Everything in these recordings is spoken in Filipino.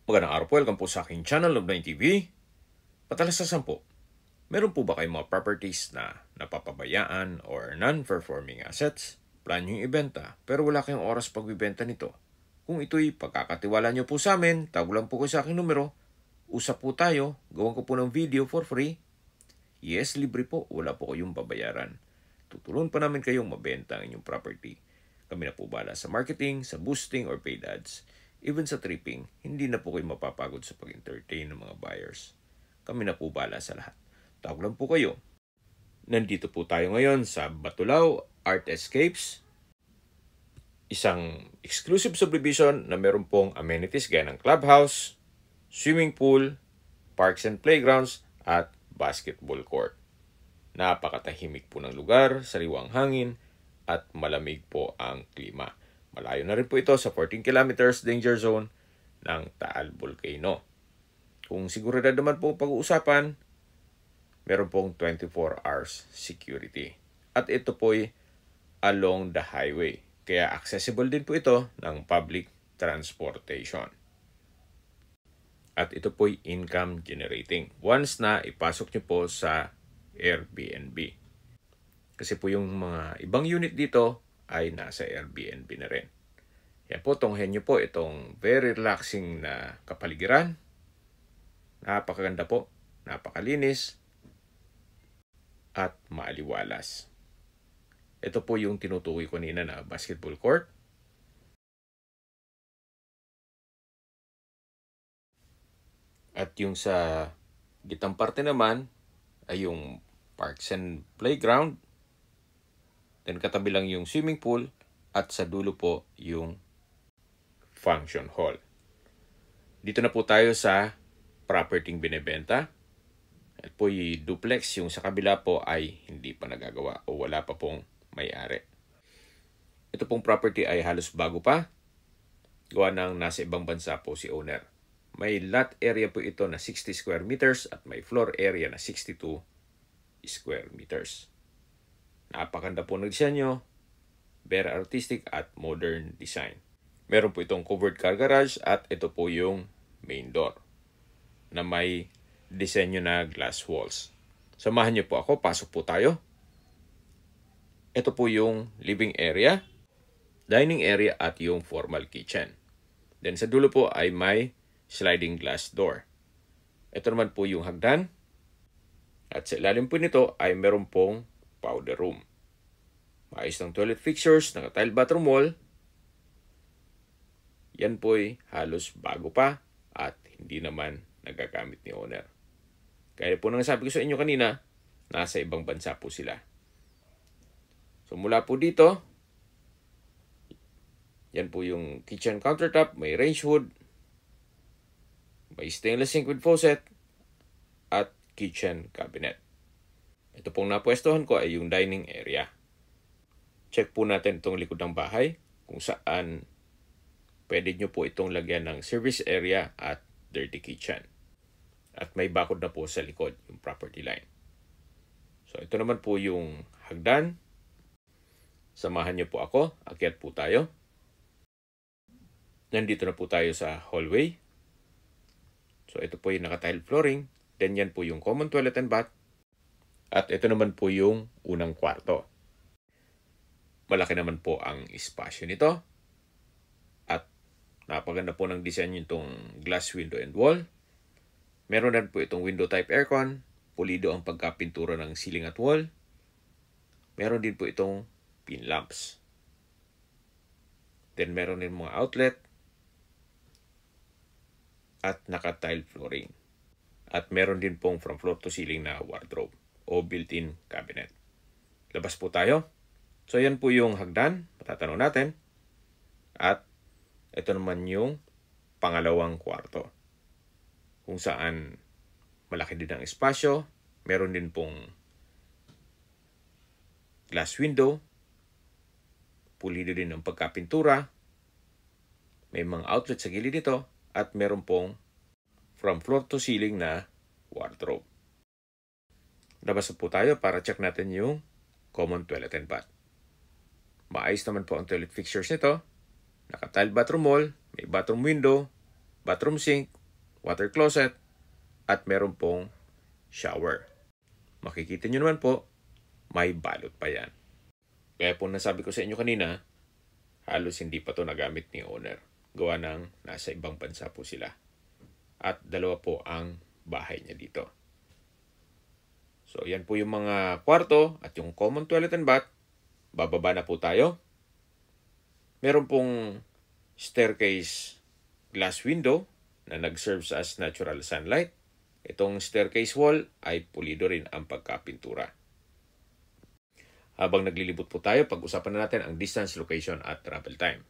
Magandang araw po, welcome po sa aking channel, Love9 TV. Patalasasan po, meron po ba kayong mga properties na napapabayaan or non-performing assets? Plan nyo yung ibenta, pero wala kayong oras pagbibenta nito. Kung ito'y pagkakatiwala nyo po sa amin, tawag lang po kayo sa aking numero. Usap po tayo, gawan ko po ng video for free. Yes, libre po, wala po kayong babayaran. Tutulungan pa namin kayong mabenta ang inyong property. Kami na po bala sa marketing, sa boosting or paid ads. Even sa tripping, hindi na po kayo mapapagod sa pag-entertain ng mga buyers. Kami na po bala sa lahat. Tawag lang po kayo. Nandito po tayo ngayon sa Batulao Art Escapes. Isang exclusive subdivision na meron pong amenities gaya ng clubhouse, swimming pool, parks and playgrounds, at basketball court. Napakatahimik po ng lugar, sariwang hangin, at malamig po ang klima. Malayo na rin po ito sa 14 kilometers danger zone ng Taal Volcano. Kung seguridad naman po pag-uusapan, meron pong 24 hours security. At ito po'y along the highway. Kaya accessible din po ito ng public transportation. At ito po'y income generating. Once na ipasok nyo po sa Airbnb. Kasi po yung mga ibang unit dito ay nasa Airbnb na rin. Yan po, tunghen nyo po itong very relaxing na kapaligiran. Napakaganda po, napakalinis, at maaliwalas. Ito po yung tinutukoy ko kanina na basketball court. At yung sa gitang parte naman ay yung parks and playground. Then katabi lang yung swimming pool at sa dulo po yung function hall. Dito na po tayo sa property binebenta. At po yung duplex, yung sa kabila po ay hindi pa nagagawa o wala pa pong may-ari. Ito pong property ay halos bago pa. Gawa ng nasa ibang bansa po si owner. May lot area po ito na 60 square meters at may floor area na 62 square meters. Napakaganda po ng disenyo, very artistic at modern design. Meron po itong covered car garage at ito po yung main door na may disenyo na glass walls. Samahan niyo po ako, pasok po tayo. Ito po yung living area, dining area at yung formal kitchen. Then sa dulo po ay may sliding glass door. Ito naman po yung hagdan. At sa ilalim po nito ay meron pong powder room. Maayos ng toilet fixtures, naka-tile bathroom wall. Yan po'y halos bago pa at hindi naman nagagamit ni owner. Kaya po nang sabi ko sa inyo kanina, nasa ibang bansa po sila. So mula po dito, yan po yung kitchen countertop, may range hood, may stainless sink with faucet, at kitchen cabinet. Ito pong napwestohan ko ay yung dining area. Check po natin itong likod ng bahay kung saan pwede nyo po itong lagyan ng service area at dirty kitchen. At may bakod na po sa likod yung property line. So ito naman po yung hagdan. Samahan nyo po ako. Akyat po tayo. Nandito na po tayo sa hallway. So ito po yung naka-tile flooring. Then yan po yung common toilet and bath. At ito naman po yung unang kwarto. Malaki naman po ang espasyo nito. At napaganda po ng design itong glass window and wall. Meron din po itong window type aircon. Pulido ang pagkapintura ng ceiling at wall. Meron din po itong pin lamps. Then meron din mga outlet. At naka-tile flooring. At meron din pong from floor to ceiling na wardrobe o built-in cabinet. Labas po tayo. So yan po yung hagdan. Matatanaw natin. At ito naman yung pangalawang kwarto. Kung saan malaki din ang espasyo. Meron din pong glass window. Pulido din ang pagkapintura. May mga outlet sa gilid nito. At meron pong from floor to ceiling na wardrobe. Labas po tayo para check natin yung common toilet and bath. Maayos naman po ang toilet fixtures nito. Naka-tile bathroom wall, may bathroom window, bathroom sink, water closet, at meron pong shower. Makikita nyo naman po, may balot pa yan. Kaya po nasabi ko sa inyo kanina, halos hindi pa to nagamit ni owner. Gawa ng nasa ibang bansa po sila. At dalawa po ang bahay niya dito. So, yan po yung mga kwarto at yung common toilet and bath. Bababa na po tayo. Meron pong staircase glass window na nag-serves as natural sunlight. Itong staircase wall ay pulido rin ang pagkapintura. Habang naglilibot po tayo, pag-usapan na natin ang distance, location at travel time.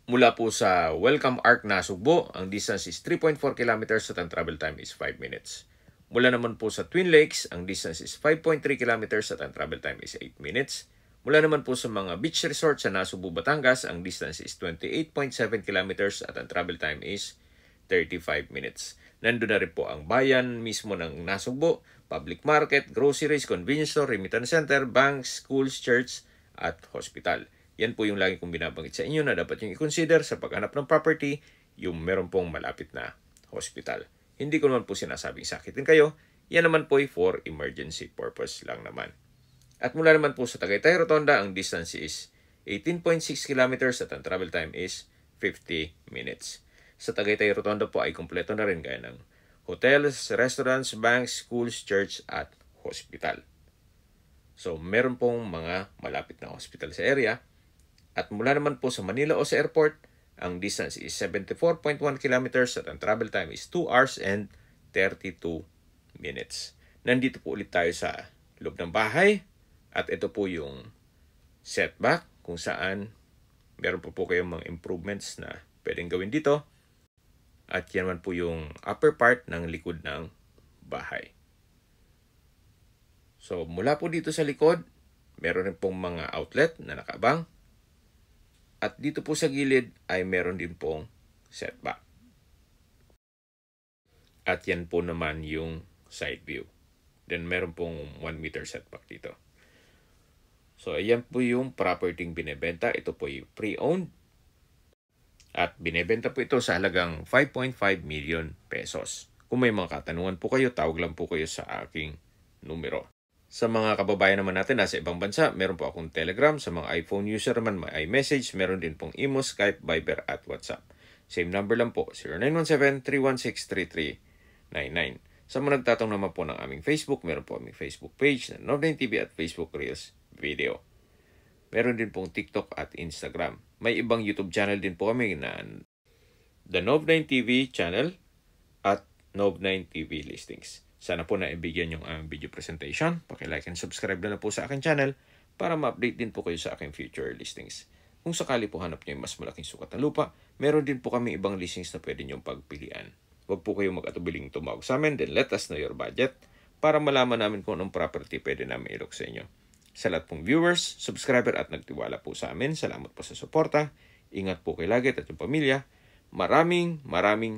Mula po sa Welcome Arc Nasugbo, ang distance is 3.4 kilometers at ang travel time is 5 minutes. Mula naman po sa Twin Lakes, ang distance is 5.3 kilometers at ang travel time is 8 minutes. Mula naman po sa mga beach resort sa Nasugbu, Batangas, ang distance is 28.7 kilometers at ang travel time is 35 minutes. Nandun na rin po ang bayan mismo ng Nasugbu, public market, groceries, convenience store, remittance center, banks, schools, church, at hospital. Yan po yung lagi kong binabanggit sa inyo na dapat yung i-consider sa paghanap ng property, yung meron pong malapit na hospital. Hindi ko naman po sinasabing sakitin kayo. Yan naman po ay for emergency purpose lang naman. At mula naman po sa Tagaytay Rotonda, ang distance is 18.6 kilometers at ang travel time is 50 minutes. Sa Tagaytay Rotonda po ay kumpleto na rin gaya ng hotels, restaurants, banks, schools, church at hospital. So meron pong mga malapit na hospital sa area. At mula naman po sa Manila o sa airport, ang distance is 74.1 kilometers at ang travel time is 2 hours and 32 minutes. Nandito po ulit tayo sa loob ng bahay at ito po yung setback kung saan meron po kayong mga improvements na pwedeng gawin dito. At yan man po yung upper part ng likod ng bahay. So mula po dito sa likod, meron rin pong mga outlet na nakaabang. At dito po sa gilid ay meron din pong setback. At yan po naman yung side view. Then meron pong 1 meter setback dito. So ayan po yung property binebenta. Ito po yung pre-owned. At binebenta po ito sa halagang 5.5 million pesos. Kung may mga katanungan po kayo, tawag lang po kayo sa aking numero. Sa mga kababayan naman natin nasa ibang bansa, meron po akong Telegram. Sa mga iPhone user naman, may iMessage. Meron din pong Imo, Skype, Viber at WhatsApp. Same number lang po, 0917-316-3399. Sa mga nagtatanong naman po ng aming Facebook, meron po aming Facebook page na Nov9 TV at Facebook Reels Video. Meron din pong TikTok at Instagram. May ibang YouTube channel din po kami na The Nov9 TV channel at Nov9 TV Listings. Sana po naibigyan yung aming video presentation. Paki-like and subscribe na po sa aking channel para ma-update din po kayo sa aking future listings. Kung sakali po hanap nyo yung mas malaking sukat na lupa, meron din po kami ibang listings na pwede nyong pagpilian. Huwag po kayong mag-atubiling tumawag sa amin, then let us know your budget para malaman namin kung anong property pwede namin ilok sa inyo. Sa lahat pong viewers, subscriber at nagtiwala po sa amin, salamat po sa suporta. Ingat po kayo lagi at yung pamilya. Maraming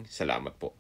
salamat po.